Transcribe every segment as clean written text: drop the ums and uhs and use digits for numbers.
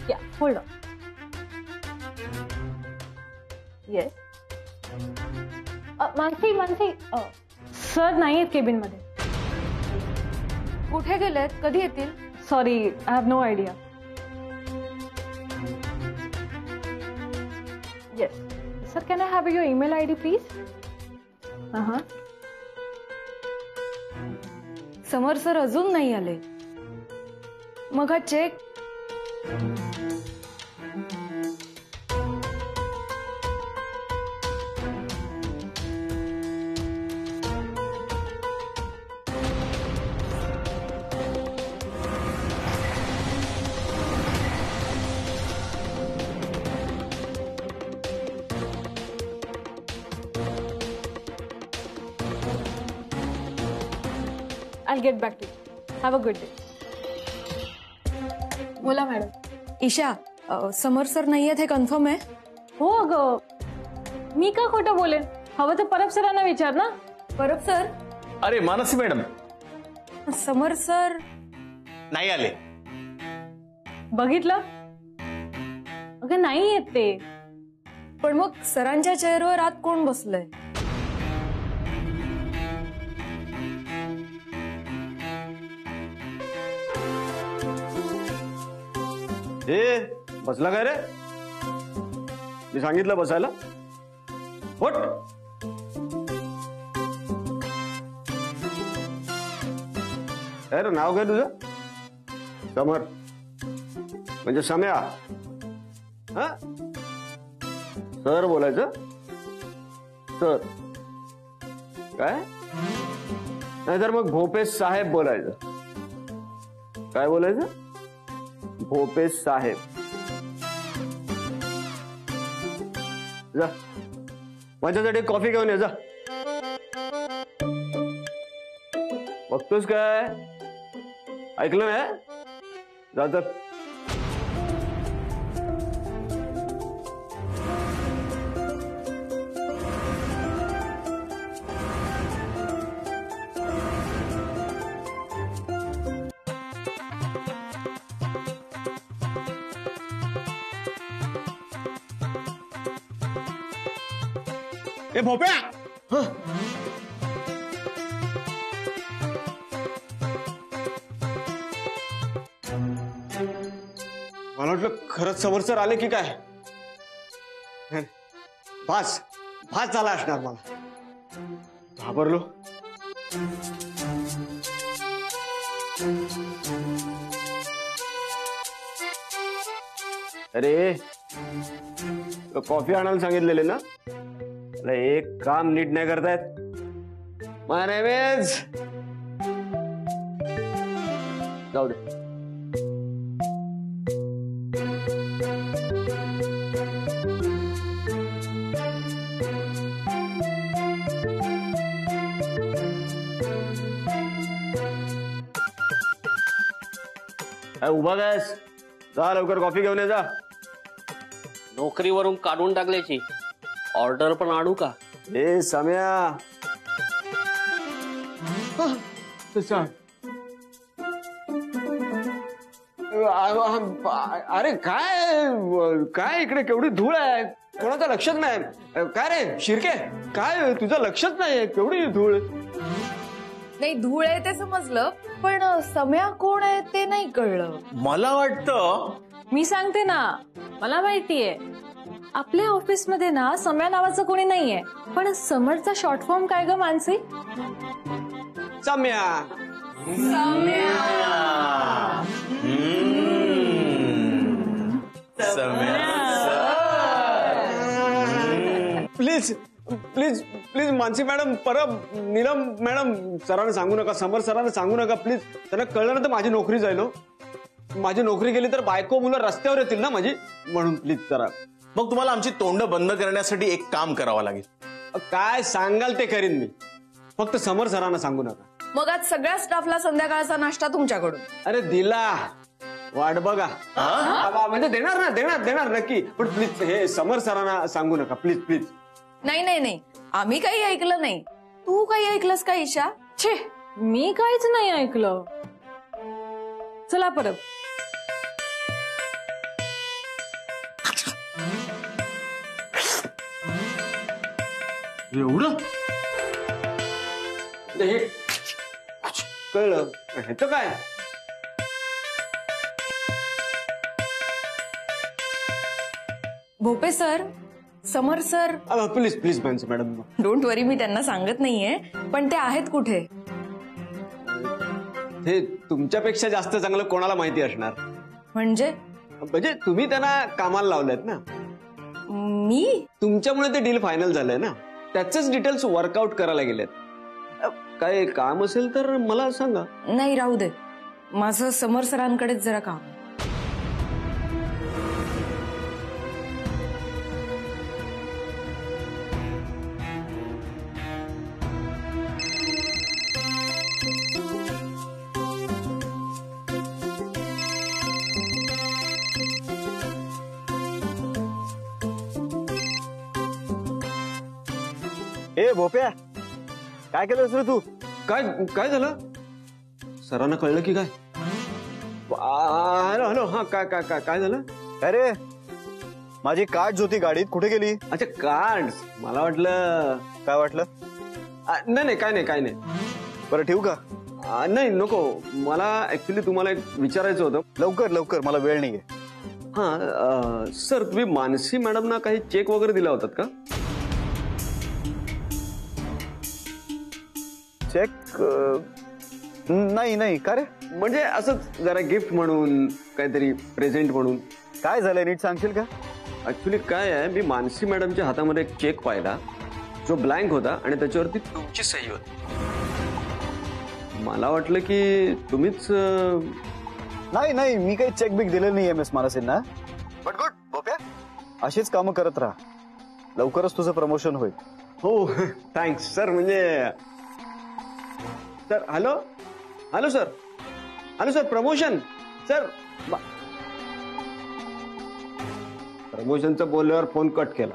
Yeah, hold on. Yes. Mansi, sir नाही आहेत cabin मध्ये. कुठे गेलेत? कधी येतील? Sorry, I have no idea. Yes sir, can I have your email ID please? Samar sir अजून नाही आले. मग हा चेक? I'll get back to you. Have a good day. बोला मॅडम. ईशा, समर सर नाही आहेत हे कन्फर्म आहे? हो अगं, मी का खोटं बोलेन? हवं तर परब सरांना विचार ना. परब सर? अरे मानसी मॅडम, समर सर नाही आले. बघितलं अगं, नाही येत ते. पण मग सरांच्या चेअरवर आत कोण बसलंय? बसला काय रे? मी सांगितलं बसायला. होट. अरे नाव काय तुझं? समर म्हणजे सम्या. हा सर बोलायचं? सर काय? नाहीतर मग भोपेश साहेब बोलायचं. काय बोलायचं? भोपेश साहेब. जा माझ्यासाठी कॉफी घेऊन ये जा. बघतोस काय? ऐकलं नाही? जात. ए भोप्या, मला वाटलं खरंच समोर सर आले की काय. भास झाला असणार. मला घाबरलो. अरे कॉफी आणायला सांगितलेले ना. एक काम नीट नाही करतायत. माय नेम इज. जाऊ दे. उभा कायस? जा लवकर कॉफी घेऊन ये जा. नोकरीवरून काढून टाकल्याची ऑर्डर पण आणू का? ए सम्या. अरे काय इकडे केवढी धूळ आहे. कोणाचं लक्षच नाही. काय रे शिर्के, काय तुझं लक्षच नाही. केवढी धूळ. नाही, धूळ आहे ते समजलं, पण सम्या कोण आहे ते नाही कळलं. मला वाटतं. मी सांगते ना, मला माहितीये. आपल्या ऑफिस मध्ये ना सम्या नावाचं कोणी नाहीये. पण समरचा शॉर्ट फॉर्म काय ग Mansi? Samya. Please please please Mansi madam, Parab, Neelam madam, सरांना सांगू नका. समर सरांना सांगू नका प्लीज. त्यांना कळलं ना तर माझी नोकरी जाईल. माझी नोकरी गेली तर बायको मुलं रस्त्यावर येतील ना माझी. म्हणून प्लीज जरा. मग तुम्हाला आमची तोंड बंद करण्यासाठी एक काम करावं लागेल. काय सांगाल ते करीन मी. फक्त समर सरांना सांगू नका. मग आज सगळ्या स्टाफला संध्याकाळचा नाश्ता तुमच्याकडून. अरे दिला. वाट बघा. म्हणजे देणार नक्की. पण प्लीज हे समर सरांना सांगू नका प्लीज प्लीज. नाही, आम्ही काही ऐकलं नाही. तू काही ऐकलंस का ईशा? छे, मी काहीच नाही ऐकलं. चला परब. एवढं हे कळलं, ह्याचं काय? Bhope sir, Samar sir, please please Mansi madam. Don't worry, मी त्यांना सांगत नाहीये, पण ते आहेत कुठे? हे तुमच्यापेक्षा जास्त चांगलं कोणाला माहिती असणार? म्हणजे म्हणजे तुम्ही त्यांना कामाला लावलेत ना. मी? तुमच्यामुळे ते डील फायनल झालंय ना, त्याचेच डिटेल्स वर्कआउट करायला गेलेत. काय काम असेल तर मला सांगा. नाही, राहू दे, माझं समर सरांकडेच जरा काम. ए भोप्या, काय केलंस रे तू? काय काय झालं? सरांना कळलं की काय? हॅलो हॅलो, हा काय काय काय काय झालं? अरे माझी कार्ड होती गाडीत, कुठे गेली? अच्छा, कार्ड. मला वाटलं. काय वाटलं? नाही नाही, काय नाही काय नाही. बरं ठेवू का? नाही नको, मला ऍक्च्युली तुम्हाला एक विचारायचं होतं. लवकर लवकर, मला वेळ नाहीये. हा सर, तुम्ही मानसी मॅडमना काही चेक वगैरे दिला होतात का? चेक? नाही नाही. का रे? म्हणजे असंच जरा गिफ्ट म्हणून, काहीतरी प्रेझेंट म्हणून. काय झालंय नीट सांगशील का? ऍक्च्युली काय आहे, मी मानसी मॅडमच्या हातामध्ये एक चेक पाहिला जो ब्लँक होता आणि त्याच्यावरती तुमची सही होती. मला वाटलं की तुम्हीच. नाही नाही, मी काही चेक बिक दिलेलं नाही मिस मानसींना. बट गुड भोप्या, अशीच कामं करत राहा, लवकरच तुझं प्रमोशन होईल. हो थँक्स सर. म्हणजे sir, hello hello sir, hello sir, promotion sir. प्रमोशनचं बोलल्यावर फोन कट केला.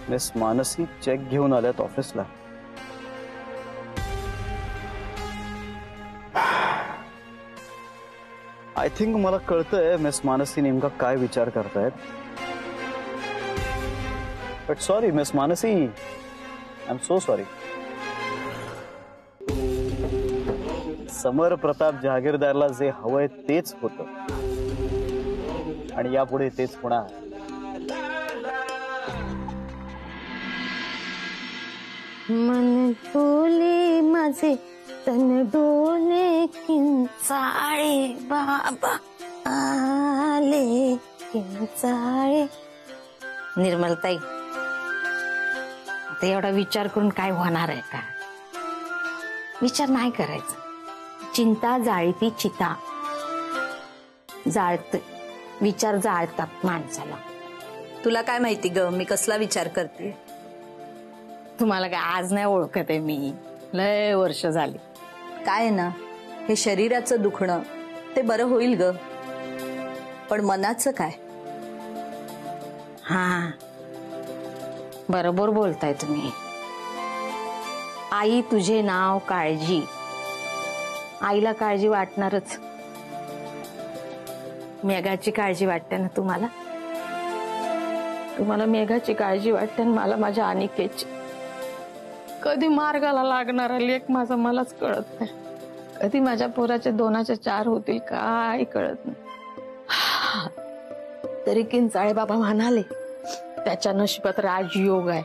मिस मानसी चेक घेऊन आल्यात ऑफिसला. आय थिंक मला कळतंय मिस मानसी नेमका काय विचार करतायत. But sorry miss Mansi, I am so sorry. Samar Pratap जहागीरदारला जे हवंय तेच होतं आणि यापुढे तेच होणार. मन डोले माझे तन डोले किंचाळे बाबा आले किंचाळे. निर्मलताई, आता एवढा विचार करून काय होणार आहे का? विचार नाही करायचा. चिंता जाळती चिता, जाळत विचार जाळतात माणसाला. तुला काय माहिती ग मी कसला विचार करते? तुम्हाला काय आज नाही ओळखत आहे मी, लय वर्ष झाली. काय ना, हे शरीराचं दुखणं ते बरं होईल ग, पण मनाचं काय? हा बरोबर बोलताय तुम्ही. आई तुझे नाव काळजी, आईला काळजी वाटणारच. मेघाची काळजी वाटते ना तुम्हाला? तुम्हाला मेघाची काळजी वाटते, मला माझ्या अनिकेची. कधी मार्गाला लागणारा लेख माझा मलाच कळत नाही. कधी माझ्या पोराचे 2चे 4 होतील काय कळत नाही. तरी किंचाळे बाबा म्हणाले त्याच्या नशिबात राजयोग आहे.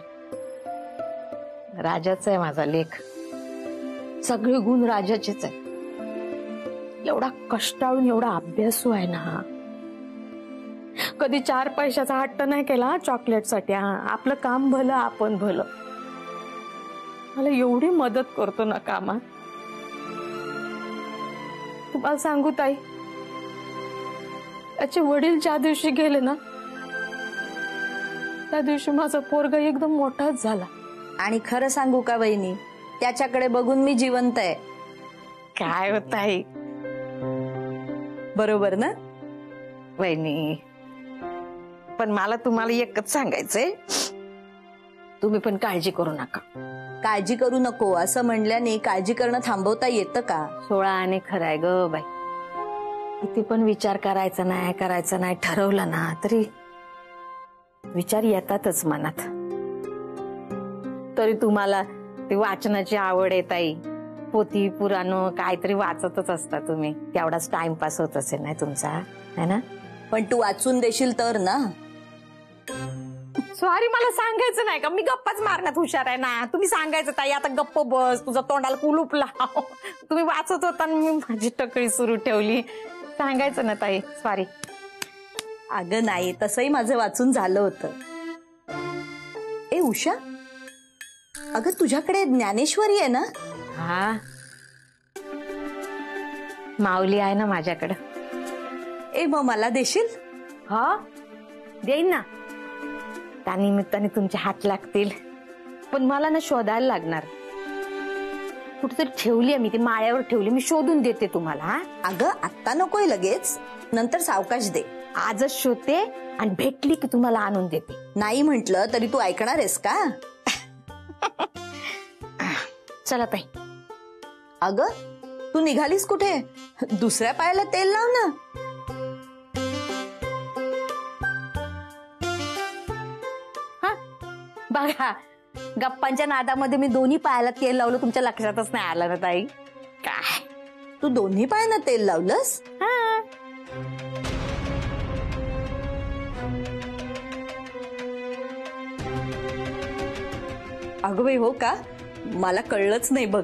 राजाचा आहे माझा लेख, सगळे गुण राजाचेच आहे. एवढा कष्टाळून एवढा अभ्यासू आहे ना हा. कधी 4 पैशाचा हट्ट नाही केला चॉकलेटसाठी. आपलं काम भलं आपण भलं. मला एवढी मदत करतो ना कामात. तुम्हाला सांगू ताई, त्याचे वडील ज्या दिवशी गेले ना त्या दिवशी माझा पोरगा एकदम मोठाच झाला. आणि खरं सांगू का वहिनी, त्याच्याकडे बघून मी जिवंत आहे. काय होत आहे बरोबर ना वहिनी? पण मला तुम्हाला एकच सांगायचंय, तुम्ही पण काळजी करू नका. काळजी करू नको असं म्हणल्याने काळजी करणं थांबवता येतं का? 16 आणि खरंय ग बाई. किती पण विचार करायचा नाही ठरवलं ना तरी विचार येतातच मनात. तरी तुम्हाला ती वाचनाची आवड आहे ताई. पोथी पुराण काहीतरी वाचतच असता तुम्ही. तेवढाच टाइमपास होत असेल नाही तुमचा, है ना? पण तू वाचून देशील तर ना. सॉरी, मला सांगायचं नाही का? मी गप्पाच मारण्यात हुशार आहे ना. तुम्ही सांगायचं ताई आता गप्प बस, तुझा तोंडाला कुलूप लाव. तुम्ही वाचत होता आणि मी माझी टकळी सुरू ठेवली. सांगायचं ना ताई, सॉरी. अगं नाही, तसंही माझं वाचून झालं होतं. ए उषा, अगं तुझ्याकडे ज्ञानेश्वरी आहे ना? हा, माऊली आहे ना माझ्याकडे. ए मग मला देशील? हा, देईन ना. त्यानिमित्ताने तुमचे हात लागतील. पण मला ना शोधायला लागणार. कुठेतरी ठेवली आहे मी, ती माळ्यावर ठेवली. मी शोधून देते तुम्हाला. हा, अगं आत्ता नकोय लगेच, नंतर सावकाश दे. आजच शोधते आणि भेटली की तुम्हाला आणून देते. नाही म्हंटल तरी तू ऐकणार आहेस का? चला ताई. अगं तू निघालीस कुठे? दुसऱ्या पायाला तेल लाव ना. बघा, गप्पांच्या नादामध्ये मी दोन्ही पायाला तेल लावलं, तुमच्या लक्षातच नाही आलं ना ताई. काय तू दोन्ही पायांना तेल लावलंस? हा, अगं बाई हो का? मला कळलंच नाही बघ.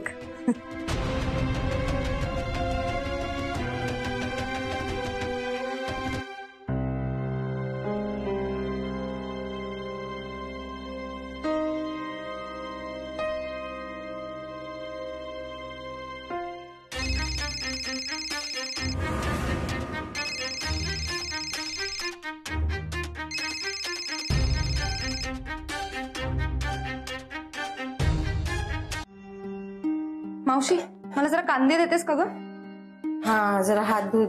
मावशी, मला जरा कांदे देतेस का ग? हा, जरा हात धुत.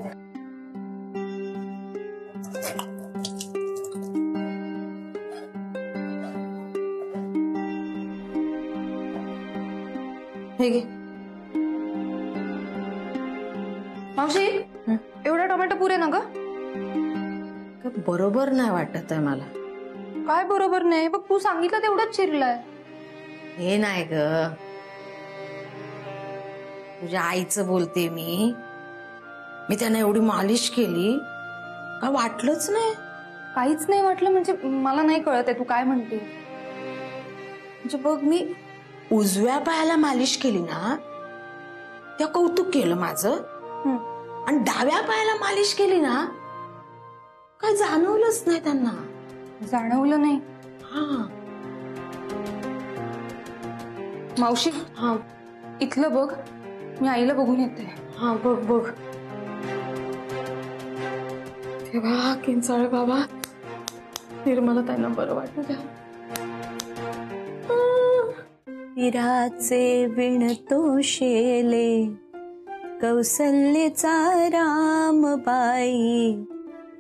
हे घे. मावशी, एवढा टोमॅटो पुरे ना ग? बरोबर नाही वाटत आहे मला. काय बरोबर नाही? बघ तू सांगितलं तेवढंच चिरलाय. हे नाही ग, तुझ्या आईचं बोलते मी. त्यांना एवढी मालिश केली, काय वाटलंच नाही. काहीच नाही वाटलं म्हणजे? मला नाही कळत आहे तू काय म्हणते. म्हणजे बघ, मी उजव्या पायाला मालिश केली ना, त्या कौतुक केलं माझं. आणि डाव्या पायाला मालिश केली ना, काय जाणवलंच नाही त्यांना. जाणवलं नाही? हा मावशी, हा, इथलं बघ, मी आईला बघून येते. हा, बघ बघ. तेव्हा किंचाळे बाबा, निर्मला त्यांना बरं वाटलं द्या. विराचे विणतो शेले, कौसल्येचा रामबाई,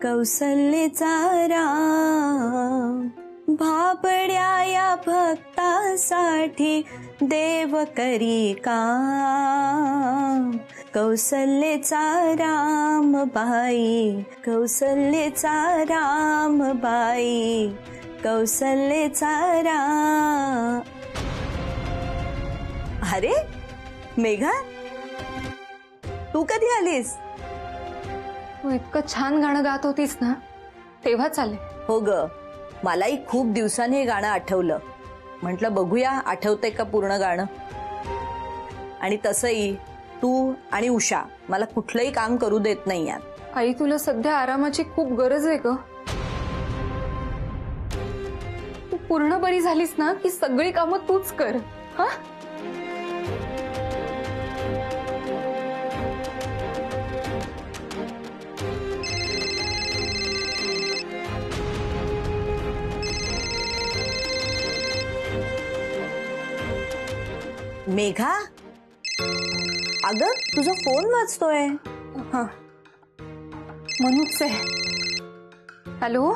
कौसल्येचा राम. भाबड्या या भक्तासाठी देव करी काम. कौसल्येचा रामबाई, कौसल्येचा रामबाई, कौसल्येचा राम. अरे मेघा, तू कधी आलीस? तू इतकं छान गाणं गात होतीस ना, तेव्हाच आले. हो ग, मलाही खूप दिवसांनी हे गाणं आठवलं. म्हटलं बघूया आठवतंय का पूर्ण गाणं. आणि तसंही तू आणि उषा मला कुठलंही काम करू देत नाही यात. आई, तुला सध्या आरामाची खूप गरज आहे ग. तू पूर्ण बरी झालीस ना की सगळी कामं तूच कर. हा, मेघा, अगं तुझा फोन वाजतोय. हा, मनूच आहे. हॅलो,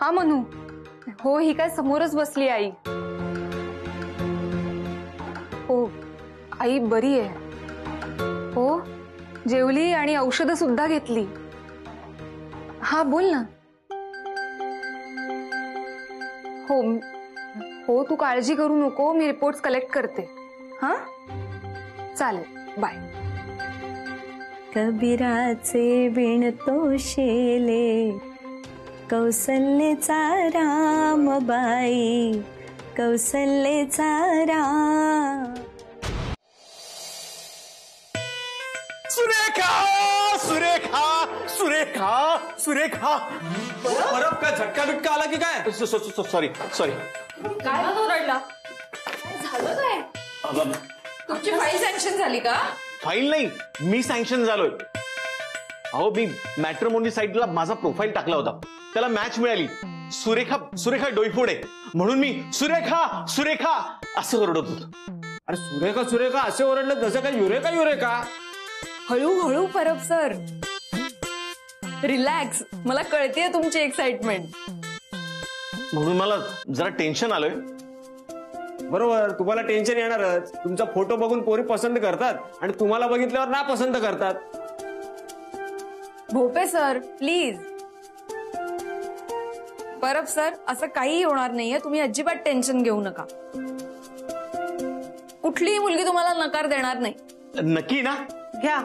हा मनू. हो, ही काय समोरच बसली आई. हो, आई बरी आहे. हो, जेवली आणि औषधं सुद्धा घेतली. हा बोल ना. हो हो, तू काळजी करू नको, मी रिपोर्ट्स कलेक्ट करते. हा चालेल, बाय. कबीराचे बिण तो शेले, कौसल्येचा रामबाई, कौसल्येचा राम. सुरेखा सुरेखा सुरेखा सुरेखा. परब काय झटका बिटका आला की काय? Sorry sorry. काय ओरडला? झालं काय? तुमची फाईल सँक्शन झाली का? फाईल नाही, मी सँक्शन झालोय. अहो, मी मॅट्रिमोनी साईटला माझा प्रोफाईल टाकला होता, त्याला मॅच मिळाली. सुरेखा सुरेखा डोईफोडे म्हणून मी सुरेखा सुरेखा असं ओरडत होतो. अरे सुरेखा सुरेखा असे ओरडलं जसं काय युरेका युरेका. हळूहळू परब सर, रिलॅक्स. मला कळतेय तुमची एक्साइटमेंट. म्हणून मला जरा टेन्शन आलंय. बरोबर, तुम्हाला टेन्शन येणारच. तुमचा फोटो बघून पोरी पसंत करतात आणि तुम्हाला बघितल्यावर ना पसंत करतात. Bhope sir please. Parab sir, असं काही होणार नाहीये, तुम्ही अजिबात टेन्शन घेऊ नका. कुठलीही मुलगी तुम्हाला नकार देणार नाही. नक्की ना? घ्या,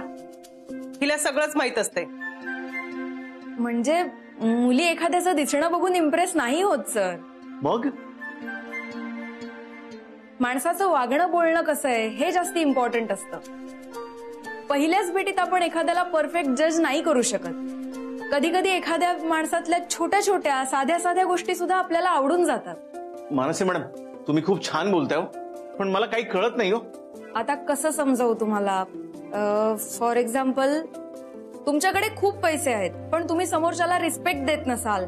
हिला सगळंच माहित असते. म्हणजे मुली एखाद्याचं दिसणं बघून इम्प्रेस नाही होत सर. मग माणसाचं वागणं बोलणं कसं आहे हे जास्त इम्पॉर्टंट असतं. पहिल्याच भेटीत आपण एखाद्याला परफेक्ट जज नाही करू शकत. कधी कधी एखाद्या माणसातल्या छोट्या छोट्या साध्या साध्या गोष्टी सुद्धा आपल्याला आवडून जातात. मानसी मॅडम, तुम्ही खूप छान बोलताय हो, पण मला काही कळत नाही हो. आता कसं समजावू तुम्हाला? फॉर एक्झाम्पल, तुमच्याकडे खूप पैसे आहेत पण तुम्ही समोरच्याला रिस्पेक्ट देत नसाल,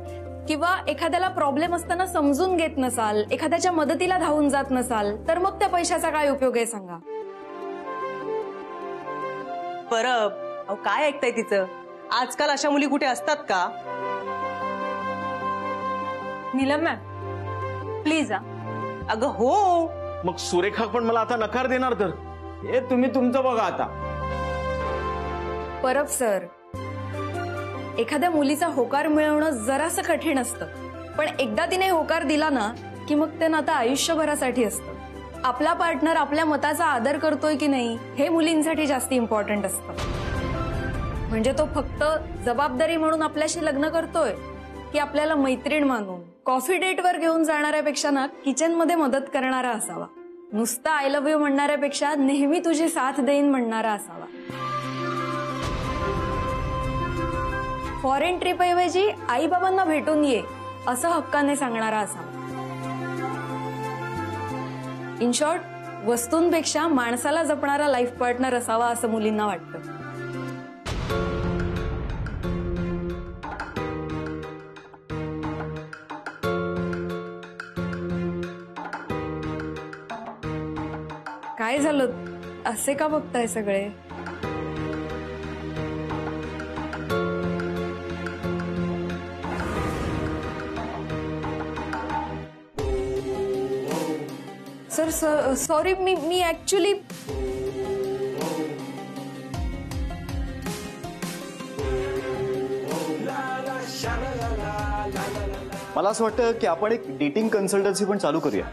किंवा एखाद्याला प्रॉब्लेम असताना समजून घेत नसाल, एखाद्याच्या मदतीला धावून जात नसाल, तर मग त्या पैशाचा काय उपयोग आहे सांगा? परब, अहो काय ऐकताय तिचं? आजकाल अशा मुली कुठे असतात का? Neelam ma'am please. अगं हो, मग सुरेखा पण मला आता नकार देणार तर? हे तुम्ही तुमचं बघा आता. परब सर, एखाद्या मुलीचा होकार मिळवणं जरासं कठीण असतं, पण एकदा तिने होकार दिला ना की मग ते नातं आयुष्यभरासाठी असतं. आपला पार्टनर आपल्या मताचा आदर करतोय की नाही हे मुलींसाठी जास्त इम्पॉर्टंट असतं. म्हणजे तो फक्त जबाबदारी म्हणून आपल्याशी लग्न करतोय की आपल्याला मैत्रीण मानून कॉफी डेटवर घेऊन जाणाऱ्यापेक्षा ना किचनमध्ये मदत करणारा असावा. नुसता आय लव्ह यू म्हणणाऱ्यापेक्षा नेहमी तुझी साथ देईन म्हणणारा असावा. फॉरेन ट्रिप ऐवजी आई बाबांना भेटून ये असं हक्काने सांगणारा असावा. इन शॉर्ट, वस्तूंपेक्षा माणसाला जपणारा लाईफ पार्टनर असावा असं मुलींना वाटतं. काय झालं? असे का बघताय सगळे? सर सॉरी, मी ऍक्च्युली मला असं वाटतं की आपण एक डेटिंग कन्सल्टन्सी पण चालू करूया.